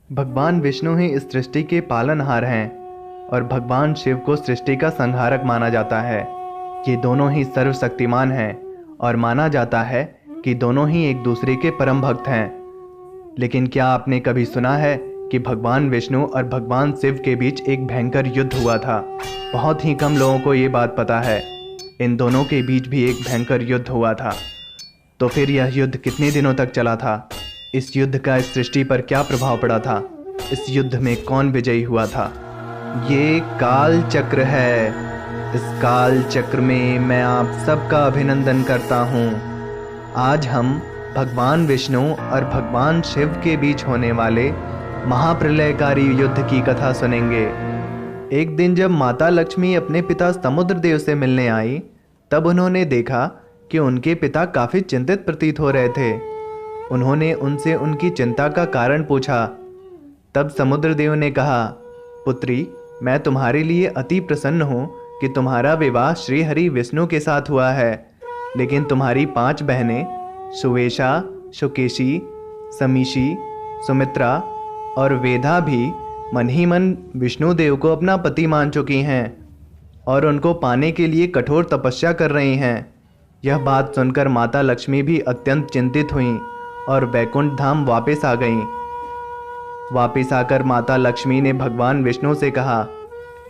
भगवान विष्णु ही इस सृष्टि के पालनहार हैं और भगवान शिव को सृष्टि का संहारक माना जाता है। ये दोनों ही सर्वशक्तिमान हैं और माना जाता है कि दोनों ही एक दूसरे के परम भक्त हैं। लेकिन क्या आपने कभी सुना है कि भगवान विष्णु और भगवान शिव के बीच एक भयंकर युद्ध हुआ था? बहुत ही कम लोगों को ये बात पता है। इन दोनों के बीच भी एक भयंकर युद्ध हुआ था। तो फिर यह युद्ध कितने दिनों तक चला था? इस युद्ध का इस सृष्टि पर क्या प्रभाव पड़ा था? इस युद्ध में कौन विजयी हुआ था? ये काल चक्र है। इस काल चक्र में मैं आप सबका अभिनंदन करता हूँ। आज हम भगवान विष्णु और भगवान शिव के बीच होने वाले महाप्रलयकारी युद्ध की कथा सुनेंगे। एक दिन जब माता लक्ष्मी अपने पिता समुद्र देव से मिलने आई, तब उन्होंने देखा कि उनके पिता काफी चिंतित प्रतीत हो रहे थे। उन्होंने उनसे उनकी चिंता का कारण पूछा। तब समुद्र देव ने कहा, पुत्री, मैं तुम्हारे लिए अति प्रसन्न हूँ कि तुम्हारा विवाह श्री हरि विष्णु के साथ हुआ है। लेकिन तुम्हारी 5 बहनें सुवेशा, शुकेशी, समीशी, सुमित्रा और वेदा भी मन ही मन विष्णु देव को अपना पति मान चुकी हैं और उनको पाने के लिए कठोर तपस्या कर रही हैं। यह बात सुनकर माता लक्ष्मी भी अत्यंत चिंतित हुईं और वैकुंठ धाम वापस आ गईं। वापस आकर माता लक्ष्मी ने भगवान विष्णु से कहा,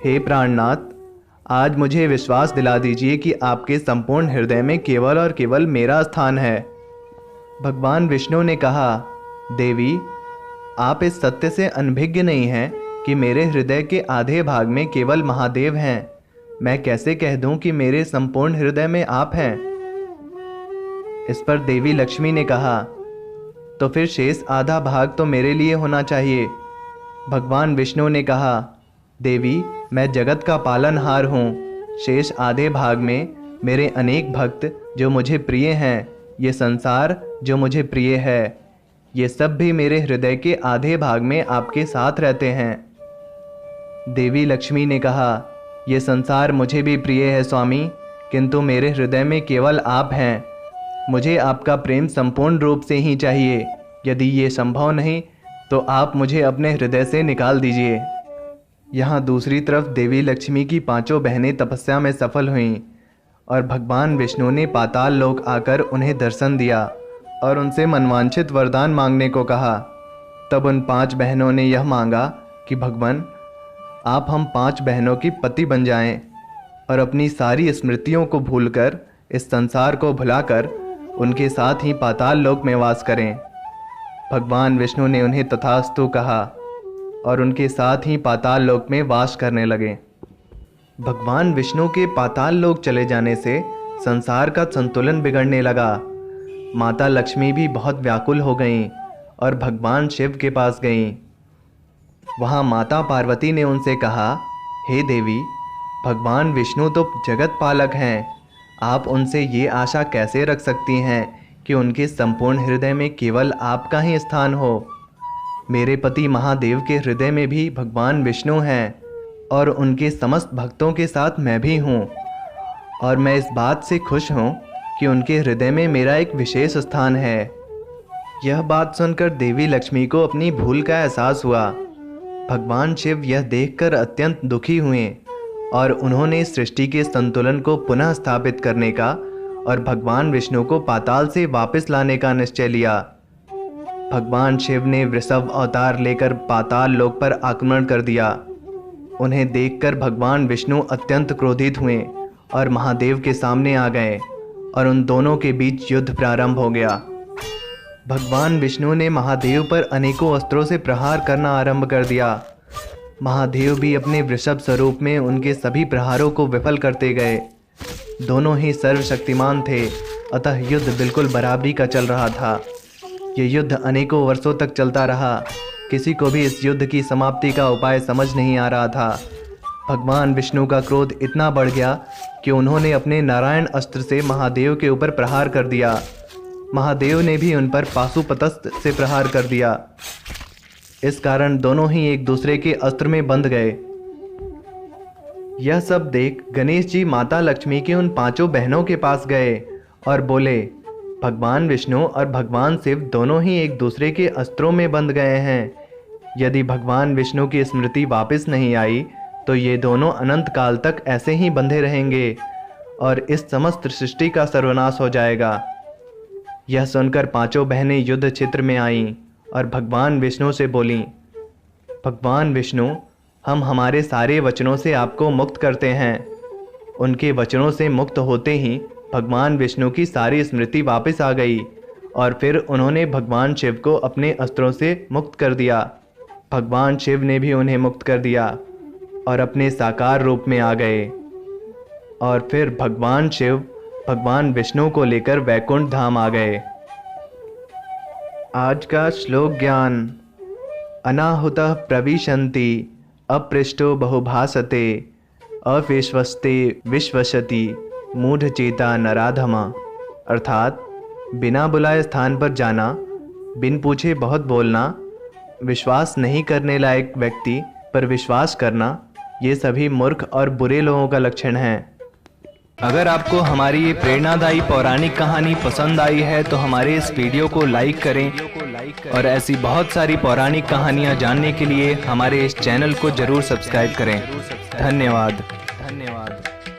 हे प्राणनाथ, आज मुझे विश्वास दिला दीजिए कि आपके संपूर्ण हृदय में केवल और केवल मेरा स्थान है। भगवान विष्णु ने कहा, देवी, आप इस सत्य से अनभिज्ञ नहीं हैं कि मेरे हृदय के आधे भाग में केवल महादेव हैं। मैं कैसे कह दूं कि मेरे संपूर्ण हृदय में आप हैं? इस पर देवी लक्ष्मी ने कहा, तो फिर शेष आधा भाग तो मेरे लिए होना चाहिए। भगवान विष्णु ने कहा, देवी, मैं जगत का पालनहार हूँ। शेष आधे भाग में मेरे अनेक भक्त जो मुझे प्रिय हैं, ये संसार जो मुझे प्रिय है, ये सब भी मेरे हृदय के आधे भाग में आपके साथ रहते हैं। देवी लक्ष्मी ने कहा, ये संसार मुझे भी प्रिय है स्वामी, किंतु मेरे हृदय में केवल आप हैं। मुझे आपका प्रेम संपूर्ण रूप से ही चाहिए। यदि ये संभव नहीं तो आप मुझे अपने हृदय से निकाल दीजिए। यहाँ दूसरी तरफ देवी लक्ष्मी की 5 बहनें तपस्या में सफल हुईं और भगवान विष्णु ने पाताल लोक आकर उन्हें दर्शन दिया और उनसे मनवांछित वरदान मांगने को कहा। तब उन 5 बहनों ने यह मांगा कि भगवान, आप हम 5 बहनों की पति बन जाएं और अपनी सारी स्मृतियों को भूलकर, इस संसार को भुलाकर उनके साथ ही पाताल लोक में वास करें। भगवान विष्णु ने उन्हें तथास्तु कहा और उनके साथ ही पाताल लोक में वास करने लगे। भगवान विष्णु के पाताल लोक चले जाने से संसार का संतुलन बिगड़ने लगा। माता लक्ष्मी भी बहुत व्याकुल हो गईं और भगवान शिव के पास गईं। वहाँ माता पार्वती ने उनसे कहा, हे देवी, भगवान विष्णु तो जगत पालक हैं। आप उनसे ये आशा कैसे रख सकती हैं कि उनके संपूर्ण हृदय में केवल आपका ही स्थान हो? मेरे पति महादेव के हृदय में भी भगवान विष्णु हैं और उनके समस्त भक्तों के साथ मैं भी हूँ, और मैं इस बात से खुश हूँ कि उनके हृदय में मेरा एक विशेष स्थान है। यह बात सुनकर देवी लक्ष्मी को अपनी भूल का एहसास हुआ। भगवान शिव यह देखकर अत्यंत दुखी हुए और उन्होंने सृष्टि के संतुलन को पुनः स्थापित करने का और भगवान विष्णु को पाताल से वापस लाने का निश्चय लिया। भगवान शिव ने वृषभ अवतार लेकर पाताल लोक पर आक्रमण कर दिया। उन्हें देखकर भगवान विष्णु अत्यंत क्रोधित हुए और महादेव के सामने आ गए और उन दोनों के बीच युद्ध प्रारंभ हो गया। भगवान विष्णु ने महादेव पर अनेकों अस्त्रों से प्रहार करना आरंभ कर दिया। महादेव भी अपने वृषभ स्वरूप में उनके सभी प्रहारों को विफल करते गए। दोनों ही सर्वशक्तिमान थे, अतः युद्ध बिल्कुल बराबरी का चल रहा था। ये युद्ध अनेकों वर्षों तक चलता रहा। किसी को भी इस युद्ध की समाप्ति का उपाय समझ नहीं आ रहा था। भगवान विष्णु का क्रोध इतना बढ़ गया कि उन्होंने अपने नारायण अस्त्र से महादेव के ऊपर प्रहार कर दिया। महादेव ने भी उन पर पाशुपतस्त्र से प्रहार कर दिया। इस कारण दोनों ही एक दूसरे के अस्त्र में बंध गए। यह सब देख गणेश जी माता लक्ष्मी की उन 5 बहनों के पास गए और बोले, भगवान विष्णु और भगवान शिव दोनों ही एक दूसरे के अस्त्रों में बंध गए हैं। यदि भगवान विष्णु की स्मृति वापस नहीं आई तो ये दोनों अनंत काल तक ऐसे ही बंधे रहेंगे और इस समस्त सृष्टि का सर्वनाश हो जाएगा। यह सुनकर पांचों बहनें युद्ध क्षेत्र में आईं और भगवान विष्णु से बोलीं, भगवान विष्णु, हम हमारे सारे वचनों से आपको मुक्त करते हैं। उनके वचनों से मुक्त होते ही भगवान विष्णु की सारी स्मृति वापस आ गई और फिर उन्होंने भगवान शिव को अपने अस्त्रों से मुक्त कर दिया। भगवान शिव ने भी उन्हें मुक्त कर दिया और अपने साकार रूप में आ गए और फिर भगवान शिव भगवान विष्णु को लेकर वैकुंठ धाम आ गए। आज का श्लोक ज्ञान। अनाहुतः प्रविशन्ति अपृष्टो बहुभासते अविश्वस्ते विश्वसति मूढ़चेता नराधमा। अर्थात बिना बुलाए स्थान पर जाना, बिन पूछे बहुत बोलना, विश्वास नहीं करने लायक व्यक्ति पर विश्वास करना, ये सभी मूर्ख और बुरे लोगों का लक्षण है। अगर आपको हमारी ये प्रेरणादायी पौराणिक कहानी पसंद आई है तो हमारे इस वीडियो को लाइक करें और ऐसी बहुत सारी पौराणिक कहानियाँ जानने के लिए हमारे इस चैनल को जरूर सब्सक्राइब करें। धन्यवाद।